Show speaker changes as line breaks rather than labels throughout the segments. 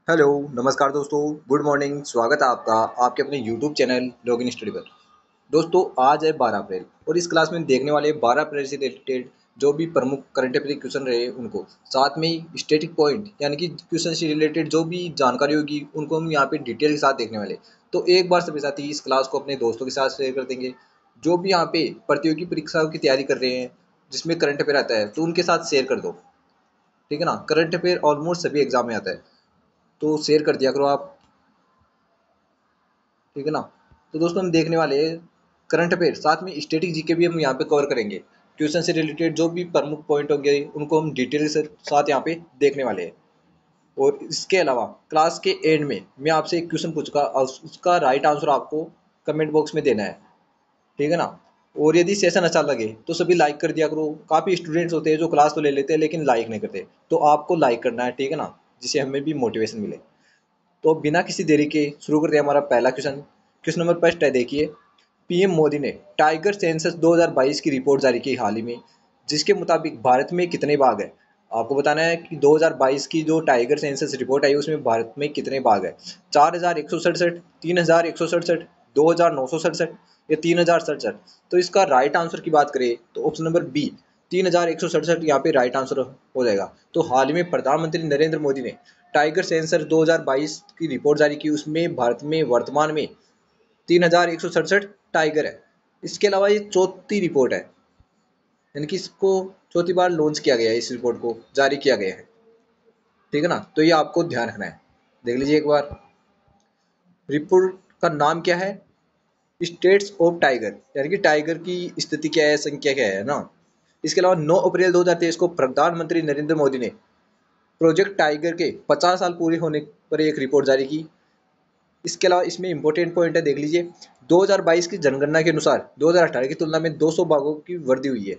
Hello, नमस्कार दोस्तों, good morning. स्वागत है आपका आपके अपने यूट्यूब चैनल लॉगिन स्टडी पर। दोस्तों, आज है 12 अप्रैल और इस क्लास में देखने वाले 12 अप्रैल से रिलेटेड जो भी प्रमुख करंट अफेयर क्वेश्चन रहे उनको, साथ में ही स्टैटिक पॉइंट यानी कि क्वेश्चन से रिलेटेड जो भी जानकारी होगी उनको हम यहाँ पे डिटेल के साथ देखने वाले। तो एक बार सभी साथी इस क्लास को अपने दोस्तों के साथ शेयर कर देंगे जो भी यहाँ पे प्रतियोगी परीक्षाओं की तैयारी कर रहे हैं जिसमें करंट अफेयर आता है, तो उनके साथ शेयर कर दो। ठीक है ना। करंट अफेयर ऑलमोस्ट सभी एग्जाम में आता है, तो शेयर कर दिया करो आप। ठीक है ना। तो दोस्तों, हम देखने वाले हैं करंट अफेयर, साथ में स्टैटिक जीके भी हम यहाँ पे कवर करेंगे। क्वेश्चन से रिलेटेड जो भी प्रमुख पॉइंट होंगे उनको हम डिटेल से साथ यहाँ पे देखने वाले हैं। और इसके अलावा क्लास के एंड में मैं आपसे एक क्वेश्चन पूछूंगा और उसका राइट आंसर आपको कमेंट बॉक्स में देना है। ठीक है ना। और यदि सेशन अच्छा लगे तो सभी लाइक कर दिया करो। काफ़ी स्टूडेंट्स होते हैं जो क्लास तो ले लेते हैं लेकिन लाइक नहीं करते, तो आपको लाइक करना है। ठीक है ना, जिससे हमें भी मोटिवेशन मिले। तो बिना किसी देरी के शुरू करते हैं हमारा पहला क्वेश्चन। क्वेश्चन नंबर फर्स्ट है, देखिए। पीएम मोदी ने टाइगर सेंसस 2022 की रिपोर्ट जारी की हाल ही में, जिसके मुताबिक भारत में कितने बाघ है। आपको बताना है कि 2022 की जो टाइगर सेंसस रिपोर्ट आई उसमें भारत में कितने बाघ है। 4167, 3167, 2967 या 3067। तो इसका राइट आंसर की बात करें तो ऑप्शन नंबर बी 3167 यहाँ पे राइट आंसर हो जाएगा। तो हाल ही में प्रधानमंत्री नरेंद्र मोदी ने टाइगर सेंसर 2022 की रिपोर्ट जारी की, उसमें भारत में वर्तमान में 3167 टाइगर है। इसके अलावा ये चौथी रिपोर्ट है, यानी कि इसको चौथी बार लॉन्च किया गया है, इस रिपोर्ट को जारी किया गया है। ठीक है ना। तो ये आपको ध्यान रखना है। देख लीजिए एक बार। रिपोर्ट का नाम क्या है? स्टेट्स ऑफ टाइगर, यानी कि टाइगर की स्थिति क्या है, संख्या क्या है ना। इसके अलावा 9 अप्रैल 2023 को प्रधानमंत्री नरेंद्र मोदी ने प्रोजेक्ट टाइगर के 50 साल पूरे होने पर एक रिपोर्ट जारी की। इसके अलावा इसमें इंपॉर्टेंट पॉइंट है, देख लीजिए। 2022 की जनगणना के अनुसार 2018 की तुलना में 200 बाघों की वृद्धि हुई है।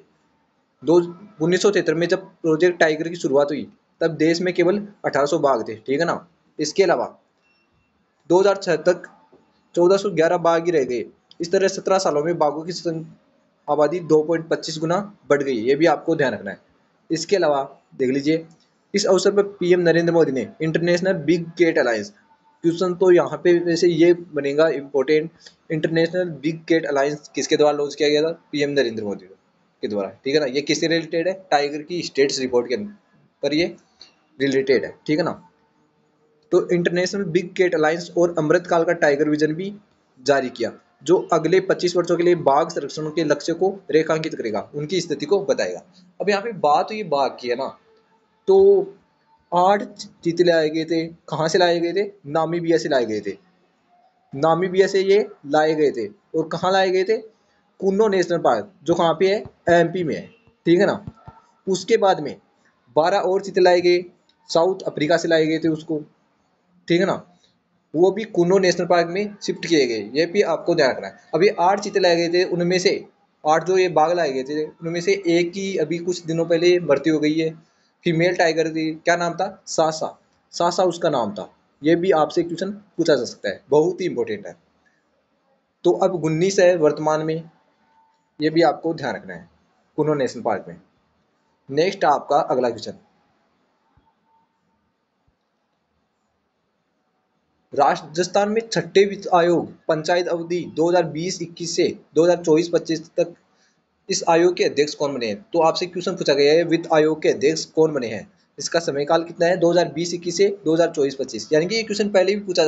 दो 1973 में जब प्रोजेक्ट टाइगर की शुरुआत हुई तब देश में केवल 1800 बाघ थे। ठीक है ना। इसके अलावा 2006 तक 1411 बाघ ही रह गए। इस तरह 17 सालों में बाघों की आबादी 2.25 गुना बढ़ गई। ये भी आपको ध्यान रखना है। इसके अलावा देख लीजिए, इस अवसर पर पीएम नरेंद्र मोदी ने international big gate alliance, question तो यहाँ पे वैसे ये बनेगा important, international big gate alliance किसके द्वारा लॉन्च किया गया था? पीएम नरेंद्र मोदी के द्वारा। ठीक है ना। ये किससे रिलेटेड है? टाइगर की स्टेट्स रिपोर्ट के पर ये रिलेटेड है। ठीक है ना। तो इंटरनेशनल बिग गेट अलायंस और अमृतकाल का टाइगर विजन भी जारी किया, जो अगले 25 वर्षों के लिए बाघ संरक्षण के लक्ष्य को रेखांकित करेगा, उनकी स्थिति को बताएगा। अब यहाँ पे बात हुई बाघ की है ना, तो 8 चीते लाए गए थे। कहाँ से लाए गए थे? नामीबिया से लाए गए थे। नामीबिया से ये लाए गए थे और कहाँ लाए गए थे? कुन्नो नेशनल पार्क, जो कहाँ पे है? एमपी में है। ठीक है ना। उसके बाद में 12 और चीते लाए गए, साउथ अफ्रीका से लाए गए थे उसको। ठीक है ना। वो भी कुन्नो नेशनल पार्क में शिफ्ट किए गए, ये भी आपको ध्यान रखना है। अभी 8 चीते लाए गए थे, उनमें से 8 जो ये बाघ लाए गए थे उनमें से एक की अभी कुछ दिनों पहले मृत्यु हो गई है। फीमेल टाइगर थी, क्या नाम था? सासा। सासा उसका नाम था। ये भी आपसे क्वेश्चन पूछा जा सकता है, बहुत ही इंपॉर्टेंट है। तो अब 19 है वर्तमान में, ये भी आपको ध्यान रखना है कुन्नो नेशनल पार्क में। नेक्स्ट आपका अगला क्वेश्चन। राजस्थान में छठे वित्त आयोग पंचायत अवधि 2020-21 से 2024-25 तक इस आयोग के अध्यक्ष कौन बने हैं? तो आपसे क्वेश्चन पूछा गया है, वित्त आयोग के अध्यक्ष कौन बने हैं। इसका समयकाल कितना है? 2020-21 से 2024-25, यानी कि ये क्वेश्चन पहले भी पूछा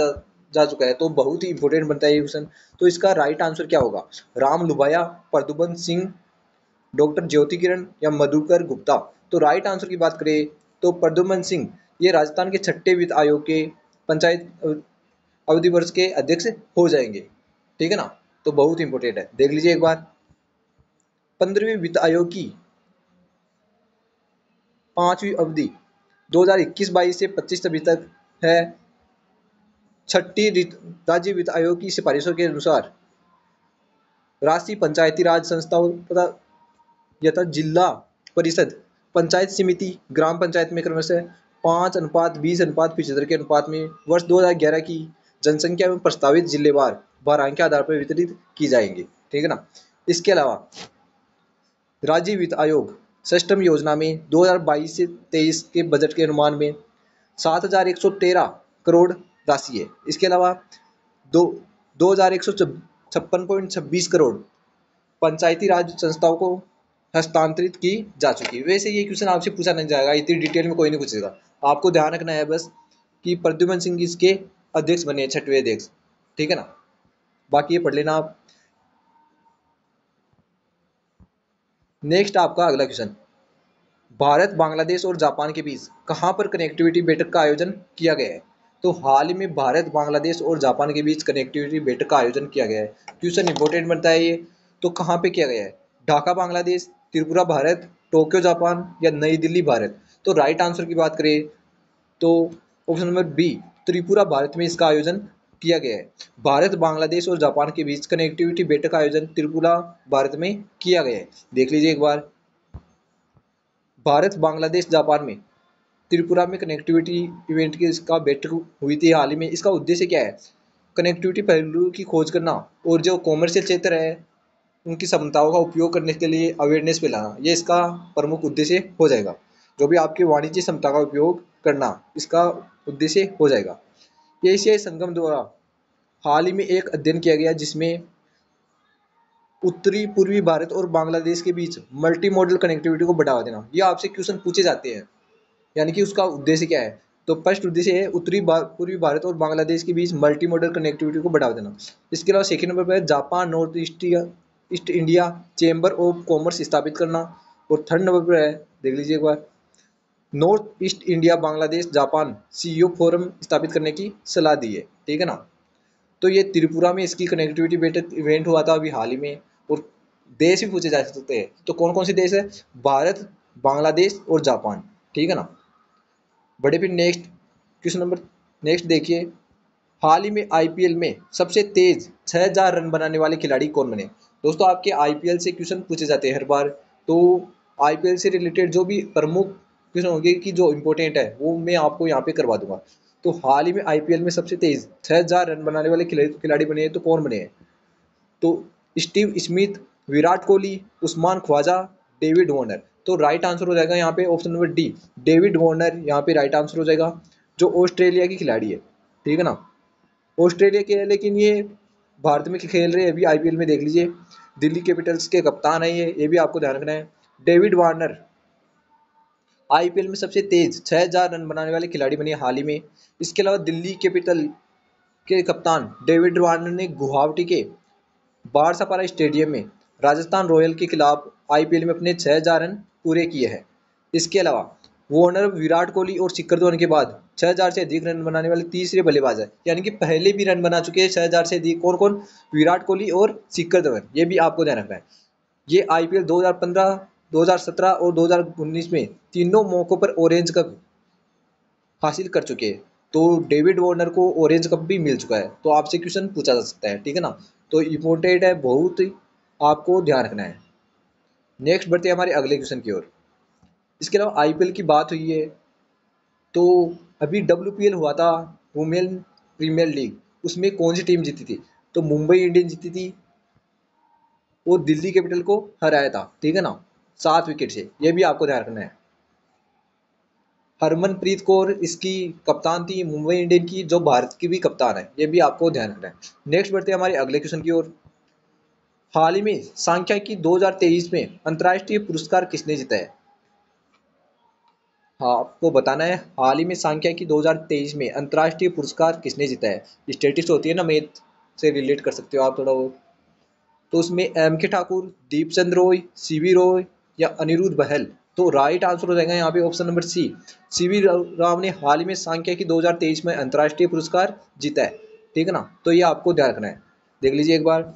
जा चुका है, तो बहुत ही इंपॉर्टेंट बनता है ये क्वेश्चन। तो इसका राइट आंसर क्या होगा? राम लुभाया, प्रद्युमन सिंह, डॉक्टर ज्योति किरण या मधुकर गुप्ता। तो राइट आंसर की बात करें तो प्रद्युमन सिंह ये राजस्थान के छठे वित्त आयोग के पंचायत अवधि वर्ष के अध्यक्ष हो जाएंगे। ठीक है ना। तो बहुत इंपॉर्टेंट है, देख लीजिए एक बार। 15वें वित्त आयोग की 5वीं अवधि 2021-22 से 25-26 तक है। छठी राज्य वित्त आयोग की सिफारिशों के अनुसार राष्ट्रीय पंचायती राज संस्थाओं तथा यथा जिला परिषद, पंचायत समिति, ग्राम पंचायत में क्रमशः 5:20:75 के अनुपात में वर्ष 2011 की जनसंख्या में प्रस्तावित जिलेवार भारांक के आधार पर वितरित की जाएंगी। ठीक है ना। इसके अलावा राज्य वित्त आयोग सिस्टम योजना में 2022 से 23 के बजट के अनुमान में 7,113 करोड़ राशि है। इसके अलावा दो 2156.26 करोड़ पंचायती राज संस्थाओं को हस्तांतरित की जा चुकी है। वैसे ये क्वेश्चन आपसे पूछा नहीं जाएगा, इतनी डिटेल में कोई नहीं पूछेगा। आपको ध्यान रखना है बस कि प्रद्युमन सिंह इसके अध्यक्ष बने, छठवें अध्यक्ष, ठीक है ना। बाकी ये पढ़ लेना आप। नेक्स्ट आपका अगला क्वेश्चन, भारत बांग्लादेश और जापान के बीच कहां पर कनेक्टिविटी बैठक का आयोजन किया गया है? तो हाल ही में भारत बांग्लादेश और जापान के बीच कनेक्टिविटी बैठक का आयोजन किया गया है। क्वेश्चन इंपॉर्टेंट बनता है ये। तो कहां पे किया गया है? ढाका बांग्लादेश, त्रिपुरा भारत, टोक्यो जापान या नई दिल्ली भारत? तो राइट आंसर की बात करें तो option number B, Tripura Bharat में इसका आयोजन किया गया है। भारत बांग्लादेश और जापान के बीच कनेक्टिविटी बैठक का आयोजन त्रिपुरा भारत में किया गया है। देख लीजिए एक बार, भारत बांग्लादेश जापान में त्रिपुरा में कनेक्टिविटी इवेंट की इसका बैठक हुई थी हाल ही में। इसका उद्देश्य क्या है? कनेक्टिविटी पहलुओं की खोज करना और जो कॉमर्शियल क्षेत्र है उनकी क्षमताओं का उपयोग करने के लिए अवेयरनेस फैलाना, ये इसका प्रमुख उद्देश्य हो जाएगा। जो भी आपकी वाणिज्य क्षमता का उपयोग करना, इसका उद्देश्य हो जाएगा। ये एशियाई संगम द्वारा हाल ही में एक अध्ययन किया गया जिसमें उत्तरी पूर्वी भारत और बांग्लादेश के बीच मल्टी मॉडल कनेक्टिविटी को बढ़ावा देना। ये आपसे क्वेश्चन पूछे जाते हैं, यानी कि उसका उद्देश्य क्या है? तो फर्स्ट उद्देश्य है पूर्वी भारत और बांग्लादेश के बीच मल्टी मॉडल कनेक्टिविटी को बढ़ावा देना। इसके अलावा सेकंड नंबर पर है Japan north east India chamber of commerce स्थापित करना। और थर्ड नंबर पर है, देख लीजिए एक बार, north east India Bangladesh Japan CEO forum स्थापित करने की सलाह दी है, ठीक है ना। तो ये त्रिपुरा में इसकी कनेक्टिविटी बैठक इवेंट हुआ था अभी हाल ही में। और देश भी पूछे जा सकते हैं, तो कौन कौन से देश है? भारत, बांग्लादेश और जापान, ठीक है ना। बड़े फिर नेक्स्ट क्वेश्चन नंबर, नेक्स्ट देखिए, हाल ही में आईपीएल में सबसे तेज 6000 रन बनाने वाले खिलाड़ी कौन बने? दोस्तों आपके आईपीएल से क्वेश्चन पूछे जाते हैं हर बार, तो आईपीएल से रिलेटेड जो भी प्रमुख क्वेश्चन होंगे कि जो इंपॉर्टेंट है वो मैं आपको यहाँ पे करवा दूंगा। तो हाल ही में आईपीएल में सबसे तेज 6000 रन बनाने वाले खिलाड़ी बने हैं, तो कौन बने हैं? तो Steve Smith, Virat Kohli, Usman Khawaja, David Warner. तो राइट आंसर हो जाएगा यहाँ पे option number D, David Warner यहाँ पे राइट आंसर हो जाएगा, जो ऑस्ट्रेलिया की खिलाड़ी है, ठीक है ना। ऑस्ट्रेलिया के है लेकिन ये भारत में खेल रहे हैं अभी आईपीएल में। देख लीजिए, दिल्ली कैपिटल्स के कप्तान है ये भी आपको ध्यान रखना है। डेविड वार्नर आईपीएल में सबसे तेज 6000 रन बनाने वाले खिलाड़ी बने हाल ही में। इसके अलावा दिल्ली कैपिटल के कप्तान डेविड वार्नर ने गुवाहाटी के बारसापारा स्टेडियम में राजस्थान रॉयल के खिलाफ आईपीएल में अपने 6000 रन पूरे किए हैं। इसके अलावा वार्नर विराट कोहली और शिखर धवन के बाद 6000 से अधिक रन बनाने वाले तीसरे बल्लेबाज है, यानी कि पहले भी रन बना चुके हैं 6000 से अधिक। कौन कौन? विराट कोहली और शिखर धवन, ये भी आपको ध्यान रखना है। ये आईपीएल 2015, 2017 और 2019 में तीनों मौकों पर ऑरेंज कप हासिल कर चुके हैं। तो डेविड वार्नर को ऑरेंज कप भी मिल चुका है। तो आपसे क्वेश्चन पूछा जा सकता है, ठीक है ना। तो इम्पोर्टेंट है बहुत, आपको ध्यान रखना है। नेक्स्ट बढ़ते हैं हमारे अगले क्वेश्चन की ओर। इसके अलावा आईपीएल की बात हुई है, तो अभी डब्ल्यूपीएल हुआ था, वुमेन प्रीमियर लीग, उसमें कौन सी टीम जीती थी? तो मुंबई इंडियंस जीती थी और दिल्ली कैपिटल को हराया था, ठीक है ना, 7 विकेट से। ये भी आपको ध्यान रखना है। हरमनप्रीत कौर इसकी कप्तान थी मुंबई इंडियन की, जो भारत की भी कप्तान है, ये भी आपको ध्यान रखना है। नेक्स्ट बढ़ते हैं हमारे अगले क्वेश्चन की ओर। हाल ही में सांख्यिकी 2023 में अंतर्राष्ट्रीय पुरस्कार किसने जीता है? हाँ, आपको बताना है हाल ही में सांख्यिकी 2023 में अंतर्राष्ट्रीय पुरस्कार किसने जीता है। स्टेटिस्टिक्स होती है ना, मैथ से रिलेट कर सकते हो आप थोड़ा बहुत। तो उसमें एम के ठाकुर, दीपचंद रॉय, सीवी रॉय या अनिरुद्ध बहल? तो राइट आंसर हो जाएगा यहाँ पे option number C, C V Rao ने हाल ही में सांख्यिकी 2023 में अंतर्राष्ट्रीय पुरस्कार जीता है, ठीक है ना। तो ये आपको ध्यान रखना है। देख लीजिए एक बार,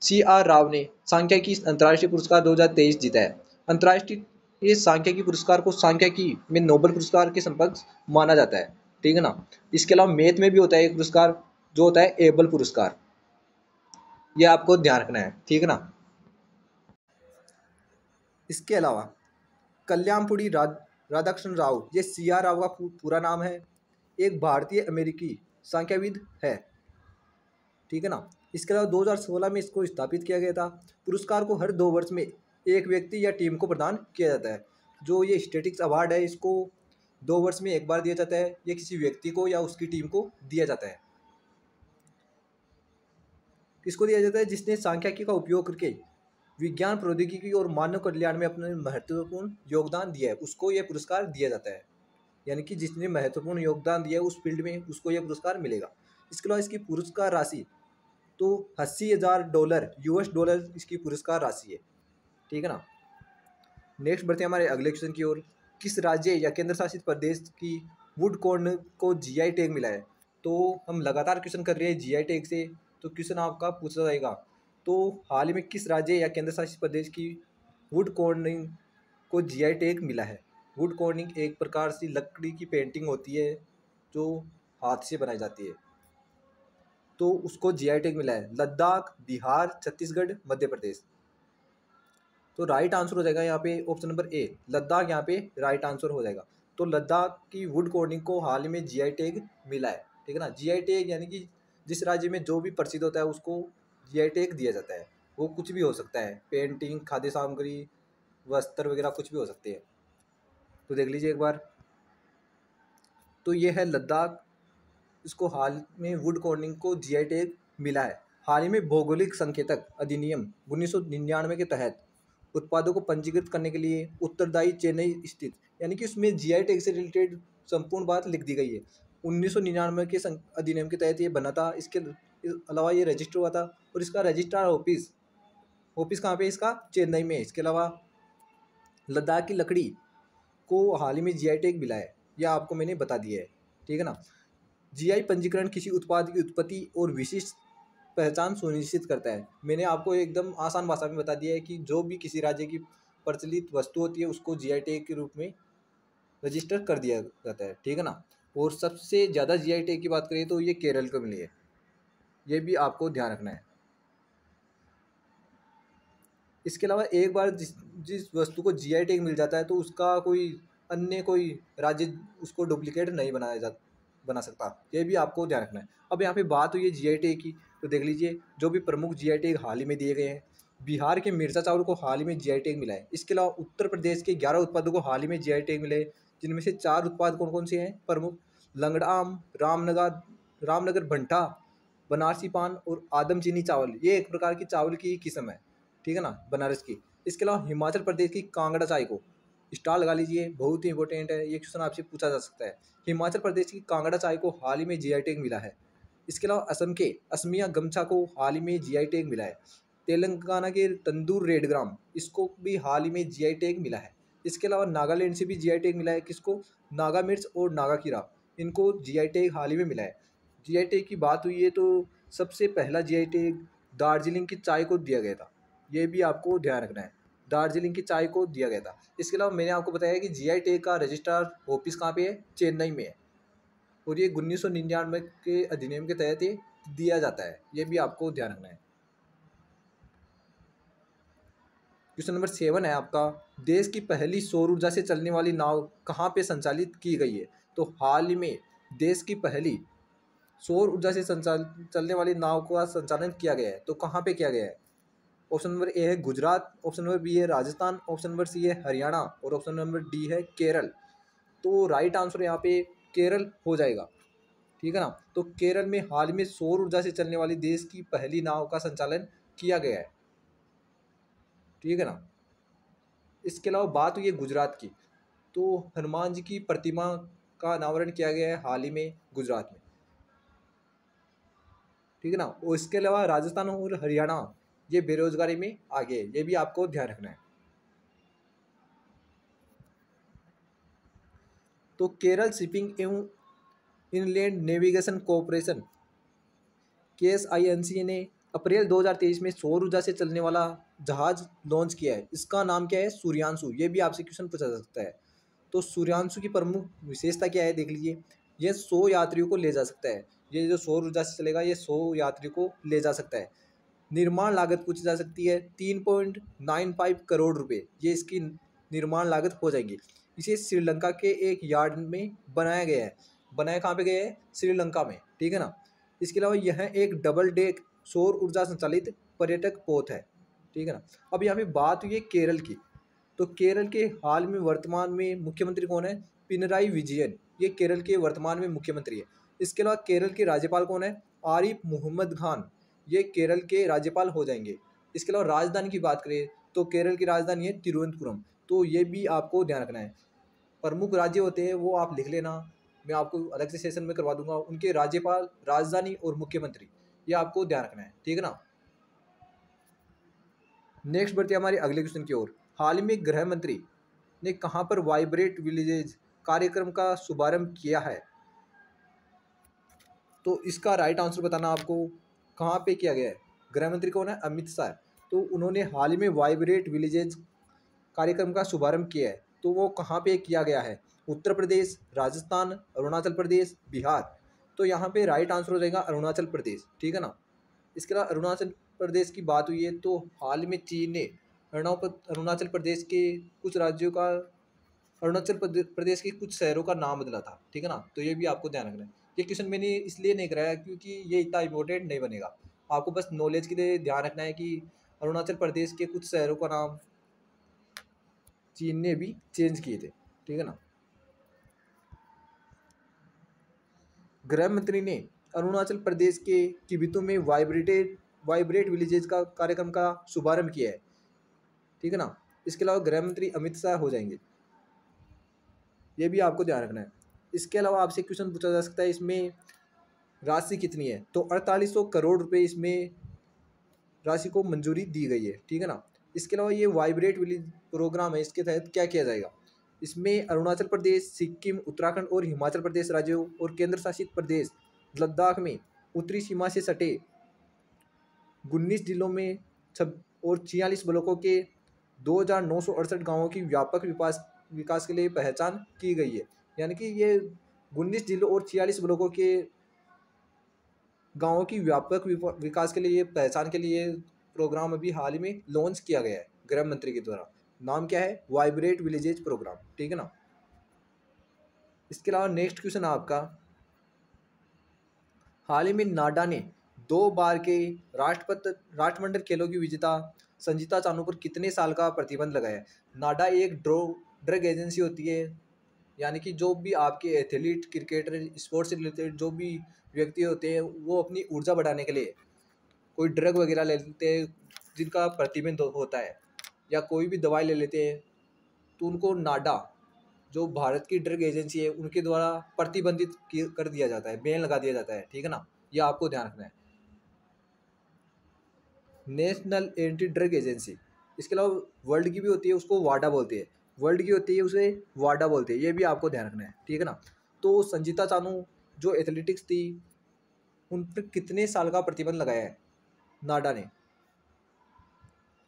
सी आर राव ने सांख्यिकी अंतर्राष्ट्रीय पुरस्कार 2023 जीता है। अंतर्राष्ट्रीय ये सांख्यिकी पुरस्कार को सांख्यिकी में नोबेल पुरस्कार के समकक्ष माना जाता है, ठीक है ना। इसके अलावा मैथ में भी होता है एक पुरस्कार, जो होता है एबल पुरस्कार। ये आपको ध्यान रखना है, ठीक है ना। इसके अलावा कल्याणपुरी राधाकृष्ण राव, ये सी आर राव का पूरा नाम है, एक भारतीय अमेरिकी सांख्यविद है, ठीक है ना। इसके अलावा 2016 में इसको स्थापित किया गया था। पुरस्कार को हर 2 वर्ष में एक व्यक्ति या टीम को प्रदान किया जाता है। जो ये स्टेटिक्स अवार्ड है, इसको 2 वर्ष में एक बार दिया जाता है। ये किसी व्यक्ति को या उसकी टीम को दिया जाता है। किसको दिया जाता है? जिसने सांख्यिकी का उपयोग करके विज्ञान, प्रौद्योगिकी और मानव कल्याण में अपने महत्वपूर्ण योगदान दिया है, उसको ये पुरस्कार दिया जाता है। यानी कि जिसने महत्वपूर्ण योगदान दिया है उस फील्ड में, उसको यह पुरस्कार मिलेगा। इसके अलावा इसकी पुरस्कार राशि तो $80,000 US डॉलर इसकी पुरस्कार राशि है। ठीक है ना। नेक्स्ट बढ़ते हैं हमारे अगले क्वेश्चन की ओर। किस राज्य या केंद्र शासित प्रदेश की वुड कॉर्न को जीआई टैग मिला है? तो हम लगातार क्वेश्चन कर रहे हैं जीआई टैग से, तो क्वेश्चन आपका पूछा जाएगा। तो हाल ही में किस राज्य या केंद्र शासित प्रदेश की वुड कॉर्निंग को जीआई टैग मिला है? वुड कॉर्निंग एक प्रकार से लकड़ी की पेंटिंग होती है जो हाथ से बनाई जाती है, तो उसको जीआई टैग मिला है। लद्दाख, बिहार, छत्तीसगढ़, मध्य प्रदेश। तो राइट आंसर हो जाएगा यहाँ पे ऑप्शन नंबर ए, लद्दाख यहाँ पे राइट आंसर हो जाएगा। तो लद्दाख की वुड कॉर्निंग को हाल ही में जीआई टैग मिला है। ठीक है ना। जीआई टैग यानी कि जिस राज्य में जो भी प्रसिद्ध होता है उसको जीआई टैग दिया जाता है। वो कुछ भी हो सकता है, पेंटिंग, खाद्य सामग्री, वस्त्र वगैरह कुछ भी हो सकते हैं। तो देख लीजिए एक बार। तो ये है लद्दाख, इसको हाल में वुड कॉर्निंग को जीआई टैग मिला है। हाल ही में भौगोलिक संकेतक अधिनियम 1999 के तहत उत्पादों को पंजीकृत करने के लिए उत्तरदायी चेन्नई स्थित, यानी कि उसमें जीआई टैग से रिलेटेड संपूर्ण बात लिख दी गई है। 1999 के अधिनियम के तहत ये बना था। इसके अलावा ये रजिस्टर हुआ था और इसका रजिस्ट्रार ऑफिस ऑफिस कहाँ पे है? इसका चेन्नई में है। इसके अलावा लद्दाख की लकड़ी को हाल ही में जीआई टैग मिला है, यह आपको मैंने बता दिया है। ठीक है ना। जीआई पंजीकरण किसी उत्पाद की उत्पत्ति और विशिष्ट पहचान सुनिश्चित करता है। मैंने आपको एकदम आसान भाषा में बता दिया है कि जो भी किसी राज्य की प्रचलित वस्तु होती है उसको जीआई टैग के रूप में रजिस्टर कर दिया जाता है। ठीक है ना। और सबसे ज़्यादा जीआई टैग की बात करें तो ये केरल को मिली है, ये भी आपको ध्यान रखना है। इसके अलावा एक बार जिस वस्तु को जीआई टैग मिल जाता है तो उसका कोई राज्य उसको डुप्लीकेट नहीं बना सकता, ये भी आपको ध्यान रखना है। अब यहाँ पे बात हुई है जीआई टैग की, तो देख लीजिए जो भी प्रमुख जीआई टैग हाल ही में दिए गए हैं। बिहार के मिर्चा चावल को हाल ही में जीआई टैग मिला है। इसके अलावा उत्तर प्रदेश के 11 उत्पादों को हाल ही में जीआई टैग मिले, जिनमें से 4 उत्पाद कौन कौन से हैं प्रमुख? लंगड़ा आम, रामनगर भंटा, बनारसी पान और आदम चीनी चावल। ये एक प्रकार की चावल की किस्म है। ठीक है ना, बनारस की। इसके अलावा हिमाचल प्रदेश की कांगड़ा चाय को स्टार लगा लीजिए, बहुत ही इंपॉर्टेंट है, ये क्वेश्चन आपसे पूछा जा सकता है। हिमाचल प्रदेश की कांगड़ा चाय को हाल ही में जीआई टैग मिला है। इसके अलावा असम के असमिया गमछा को हाल ही में जीआई टैग मिला है। तेलंगाना के तंदूर रेड ग्राम, इसको भी हाल ही में जीआई टैग मिला है। इसके अलावा नागालैंड से भी जीआई टैग मिला है। किसको? नागा मिर्च और नागा खीरा, इनको जीआई टैग हाल ही में मिला है। जीआई टैग की बात हुई है तो सबसे पहला जीआई टैग दार्जिलिंग की चाय को दिया गया था, ये भी आपको ध्यान रखना है। दार्जिलिंग की चाय को दिया गया था। इसके अलावा मैंने आपको बताया कि जीआई टैग का रजिस्ट्रार ऑफिस कहाँ पे है? चेन्नई में है। और ये 1999 के अधिनियम के तहत ये दिया जाता है, ये भी आपको ध्यान रखना है। क्वेश्चन नंबर 7 है आपका, देश की पहली सौर ऊर्जा से चलने वाली नाव कहाँ पे संचालित की गई है? तो हाल ही में देश की पहली सौर ऊर्जा से चलने वाली नाव का संचालन किया गया है, तो कहाँ पे किया गया है? ऑप्शन नंबर ए है गुजरात, ऑप्शन नंबर बी है राजस्थान, ऑप्शन नंबर सी है हरियाणा और ऑप्शन नंबर डी है केरल। तो राइट आंसर यहाँ पे केरल हो जाएगा। ठीक है ना। तो केरल में हाल में सौर ऊर्जा से चलने वाली देश की पहली नाव का संचालन किया गया है। ठीक है ना। इसके अलावा बात हुई है गुजरात की, तो हनुमान जी की प्रतिमा का अनावरण किया गया है हाल ही में गुजरात में। ठीक है ना। और इसके अलावा राजस्थान और हरियाणा ये बेरोजगारी में आगे है, ये भी आपको ध्यान रखना है। तो केरल शिपिंग एवं इनलैंड नेविगेशन कॉरपोरेशन KSINC ने अप्रैल 2023 में सौर ऊर्जा से चलने वाला जहाज लॉन्च किया है। इसका नाम क्या है? सूर्यांशु। ये भी आपसे क्वेश्चन पूछा जा सकता है। तो सूर्यांशु की प्रमुख विशेषता क्या है? देख लीजिए, ये 100 यात्रियों को ले जा सकता है। ये जो सौर ऊर्जा से चलेगा ये 100 यात्रियों को ले जा सकता है। निर्माण लागत पूछी जा सकती है 3.95 करोड़ रुपए, ये इसकी निर्माण लागत हो जाएगी। इसे श्रीलंका के एक यार्ड में बनाया गया है। बनाया कहाँ पे गया है? श्रीलंका में। ठीक है ना। इसके अलावा यह एक डबल डेक सौर ऊर्जा संचालित पर्यटक पोत है। ठीक है ना। अब यहाँ पे बात हुई है केरल की, तो केरल के हाल में वर्तमान में मुख्यमंत्री कौन है? पिनराई विजयन, ये केरल के वर्तमान में मुख्यमंत्री है। इसके अलावा केरल के राज्यपाल कौन है? आरिफ मोहम्मद खान, ये केरल के राज्यपाल हो जाएंगे। इसके अलावा राजधानी की बात करें तो केरल की राजधानी है तिरुवनंतपुरम, तो ये भी आपको ध्यान रखना है। प्रमुख राज्य होते हैं वो आप लिख लेना, मैं आपको अलग से सेशन में करवा दूंगा, उनके राज्यपाल, राजधानी और मुख्यमंत्री, ये आपको ध्यान रखना है, ठीक है ना। नेक्स्ट बढ़ते हैं हमारे अगले क्वेश्चन की ओर। हाल ही में गृह मंत्री ने कहां पर वाइब्रेट विलेजेज कार्यक्रम का शुभारंभ किया है? तो इसका राइट आंसर बताना आपको, कहाँ पे किया गया है। गृह मंत्री कौन है? अमित शाह। तो उन्होंने हाल ही में वाइब्रेट विलेजेज कार्यक्रम का शुभारंभ किया है, तो वो कहाँ पे किया गया है? उत्तर प्रदेश, राजस्थान, अरुणाचल प्रदेश, बिहार। तो यहाँ पे राइट आंसर हो जाएगा अरुणाचल प्रदेश, ठीक है ना। इसके अलावा अरुणाचल प्रदेश की बात हुई है तो हाल में चीन ने अरुणाचल प्रदेश के कुछ राज्यों का, अरुणाचल प्रदेश के कुछ शहरों का नाम बदला था, ठीक है ना। तो ये भी आपको ध्यान रखना है। ये क्वेश्चन मैंने इसलिए नहीं कराया क्योंकि ये इतना इंपॉर्टेंट नहीं बनेगा, आपको बस नॉलेज के लिए ध्यान रखना है कि अरुणाचल प्रदेश के कुछ शहरों का नाम चीन ने भी चेंज किए थे, ठीक है ना। गृह मंत्री ने अरुणाचल प्रदेश के किबिथु में वाइब्रेट विलेजेस का कार्यक्रम का शुभारंभ किया है, ठीक है ना। इसके अलावा गृह मंत्री अमित शाह हो जाएंगे, ये भी आपको ध्यान रखना है। इसके अलावा आपसे क्वेश्चन पूछा जा सकता है इसमें राशि कितनी है, तो 4800 करोड़ रुपए इसमें राशि को मंजूरी दी गई है, ठीक है ना। इसके अलावा ये वाइब्रेट विलेज प्रोग्राम है, इसके तहत क्या किया जाएगा? इसमें अरुणाचल प्रदेश, सिक्किम, उत्तराखंड और हिमाचल प्रदेश राज्यों और केंद्र शासित प्रदेश लद्दाख में उत्तरी सीमा से सटे 19 जिलों में और 46 ब्लॉकों के 2968 गाँवों की व्यापक विकास के लिए पहचान की गई है। यानी कि ये 19 जिलों और 46 ब्लॉकों के गाँवों की व्यापक विकास के लिए, पहचान के लिए प्रोग्राम अभी हाल ही में लॉन्च किया गया है गृह मंत्री के द्वारा। नाम क्या है? वाइब्रेट विलेजेज प्रोग्राम, ठीक है ना। इसके अलावा नेक्स्ट क्वेश्चन आपका, हाल ही में नाडा ने 2 बार के राष्ट्रमंडल खेलों की विजेता संजीता चानू पर कितने साल का प्रतिबंध लगाया है? नाडा एक ड्रग एजेंसी होती है, यानी कि जो भी आपके एथलीट, क्रिकेटर, स्पोर्ट्स से रिलेटेड जो भी व्यक्ति होते हैं वो अपनी ऊर्जा बढ़ाने के लिए कोई ड्रग वगैरह ले लेते हैं जिनका प्रतिबंध होता है, या कोई भी दवाई ले लेते हैं, तो उनको नाडा, जो भारत की ड्रग एजेंसी है, उनके द्वारा प्रतिबंधित कर दिया जाता है, बैन लगा दिया जाता है, ठीक है ना। ये आपको ध्यान रखना है। नेशनल एंटी ड्रग एजेंसी, इसके अलावा वर्ल्ड की भी होती है, उसको वाडा बोलते हैं। वर्ल्ड की होती है उसे वाडा बोलते हैं, ये भी आपको ध्यान रखना है, ठीक है ना। तो संजीता चानू जो एथलेटिक्स थी, उन पर कितने साल का प्रतिबंध लगाया है नाडा ने?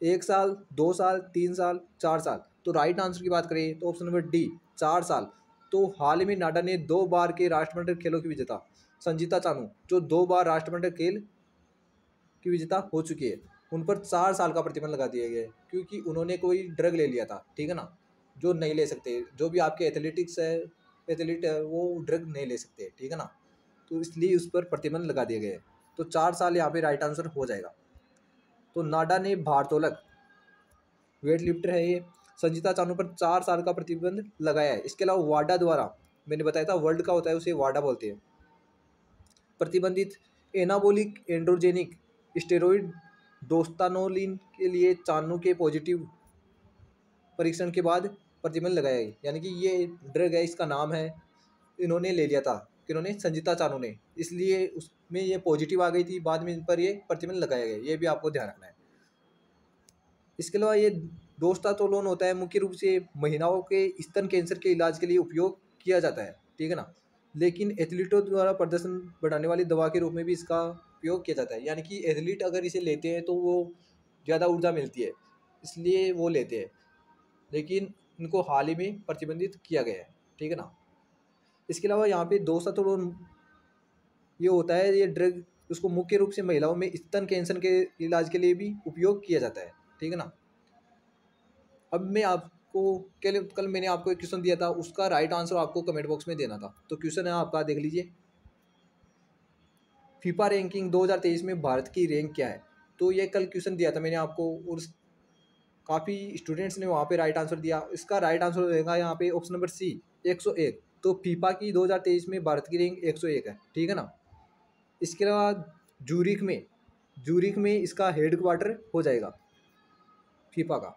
1 साल, 2 साल, 3 साल, 4 साल। तो राइट आंसर की बात करें तो ऑप्शन नंबर डी, 4 साल। तो हाल ही में नाडा ने 2 बार के राष्ट्रमंडल खेलों की विजेता संजीता चानू, जो 2 बार राष्ट्रमंडल खेल की विजेता हो चुकी है, उन पर 4 साल का प्रतिबंध लगा दिया गया है क्योंकि उन्होंने कोई ड्रग ले लिया था, ठीक है ना। जो नहीं ले सकते, जो भी आपके एथलीट है वो ड्रग नहीं ले सकते, ठीक है ना। तो इसलिए उस पर प्रतिबंध लगा दिया गया है। तो 4 साल यहाँ पे राइट आंसर हो जाएगा। तो नाडा ने भारोत्तोलक, वेट लिफ्टर है ये, संजीता चानू पर 4 साल का प्रतिबंध लगाया है। इसके अलावा वाडा द्वारा, मैंने बताया था वर्ल्ड का होता है, उसे वाडा बोलते हैं, प्रतिबंधित एनाबोलिक एंड्रोजेनिक स्टेरॉइड दोस्तानोलिन के लिए चानू के पॉजिटिव परीक्षण के बाद प्रतिबंध लगाया गया। यानी कि ये ड्रग है, इसका नाम है, इन्होंने ले लिया था, किन्होंने? संजीता चानू ने, इसलिए उसमें ये पॉजिटिव आ गई थी, बाद में इन पर ये प्रतिबंध लगाया गया, ये भी आपको ध्यान रखना है। इसके अलावा ये डोस्टातोलोन होता है, मुख्य रूप से महिलाओं के स्तन कैंसर के इलाज के लिए उपयोग किया जाता है, ठीक है ना। लेकिन एथलीटों द्वारा प्रदर्शन बढ़ाने वाली दवा के रूप में भी इसका उपयोग किया जाता है। यानी कि एथलीट अगर इसे लेते हैं तो वो ज़्यादा ऊर्जा मिलती है, इसलिए वो लेते हैं, लेकिन इनको हाल ही में प्रतिबंधित किया गया है, ठीक है ना। इसके अलावा यहाँ पे डोस्टातोलोन ये होता है, ये ड्रग, उसको मुख्य रूप से महिलाओं में स्तन कैंसर के इलाज के लिए भी उपयोग किया जाता है, ठीक है ना। अब मैं आपको कल मैंने आपको एक क्वेश्चन दिया था, उसका राइट आंसर आपको कमेंट बॉक्स में देना था। तो क्वेश्चन है आपका, देख लीजिए। फीफा रैंकिंग 2023 में भारत की रैंक क्या है? तो ये कल क्वेश्चन दिया था मैंने आपको, और काफ़ी स्टूडेंट्स ने वहाँ पे राइट आंसर दिया। इसका राइट आंसर रहेगा यहाँ पे ऑप्शन नंबर सी, 101। तो फीफा की 2023 में भारत की रैंक 101 है, ठीक है ना। इसके अलावा जूरिक में इसका हेड क्वार्टर हो जाएगा फीफा का।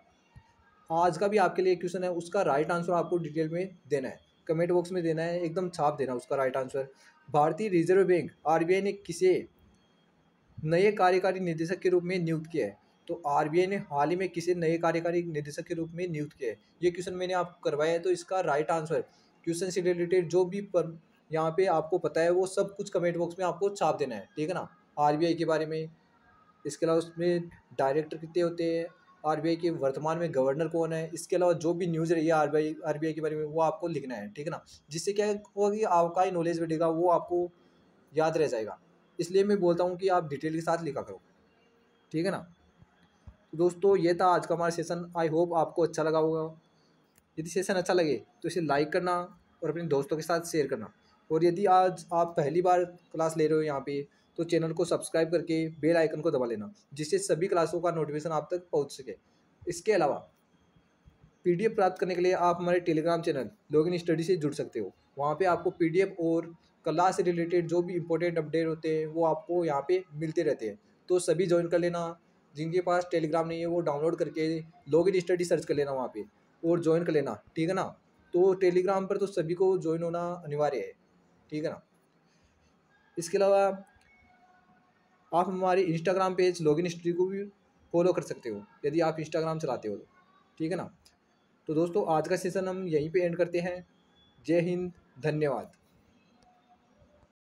आज का भी आपके लिए क्वेश्चन है, उसका राइट आंसर आपको डिटेल में देना है, कमेंट बॉक्स में देना है, एकदम छाप देना उसका राइट आंसर। भारतीय रिजर्व बैंक आरबीआई ने किसे नए कार्यकारी निदेशक के रूप में नियुक्त किया है? तो आरबीआई ने हाल ही में किसे नए कार्यकारी निदेशक के रूप में नियुक्त किया है? ये क्वेश्चन मैंने आपको करवाया है, तो इसका राइट आंसर क्वेश्चन से रिलेटेड जो भी पर यहाँ पे आपको पता है वो सब कुछ कमेंट बॉक्स में आपको छाप देना है, ठीक है ना। आरबीआई के बारे में, इसके अलावा उसमें डायरेक्टर कितने होते हैं, आरबीआई के वर्तमान में गवर्नर कौन है, इसके अलावा जो भी न्यूज़ रही है आरबीआई के बारे में वो आपको लिखना है, ठीक है ना। जिससे क्या होगा कि आपका ही नॉलेज बढ़ेगा, वो आपको याद रह जाएगा। इसलिए मैं बोलता हूँ कि आप डिटेल के साथ लिखा करो, ठीक है ना। तो दोस्तों ये था आज का हमारा सेशन, आई होप आपको अच्छा लगा होगा। यदि सेशन अच्छा लगे तो इसे लाइक करना और अपने दोस्तों के साथ शेयर करना। और यदि आज आप पहली बार क्लास ले रहे हो यहाँ पे, तो चैनल को सब्सक्राइब करके बेल आइकन को दबा लेना, जिससे सभी क्लासों का नोटिफिकेशन आप तक पहुँच सके। इसके अलावा पीडीएफ प्राप्त करने के लिए आप हमारे टेलीग्राम चैनल लॉगिन स्टडी से जुड़ सकते हो। वहाँ पे आपको पीडीएफ और क्लास से रिलेटेड जो भी इंपॉर्टेंट अपडेट होते हैं वो आपको यहाँ पे मिलते रहते हैं। तो सभी ज्वाइन कर लेना, जिनके पास टेलीग्राम नहीं है वो डाउनलोड करके लॉगिन स्टडी सर्च कर लेना वहाँ पे और ज्वाइन कर लेना, ठीक है ना। तो टेलीग्राम पर तो सभी को ज्वाइन होना अनिवार्य है, ठीक है ना। इसके अलावा आप हमारे इंस्टाग्राम पेज लॉगिन स्टडी को भी फॉलो कर सकते हो, यदि आप इंस्टाग्राम चलाते हो तो, ठीक है ना। तो दोस्तों आज का सेशन हम यहीं पे एंड करते हैं। जय हिंद, धन्यवाद।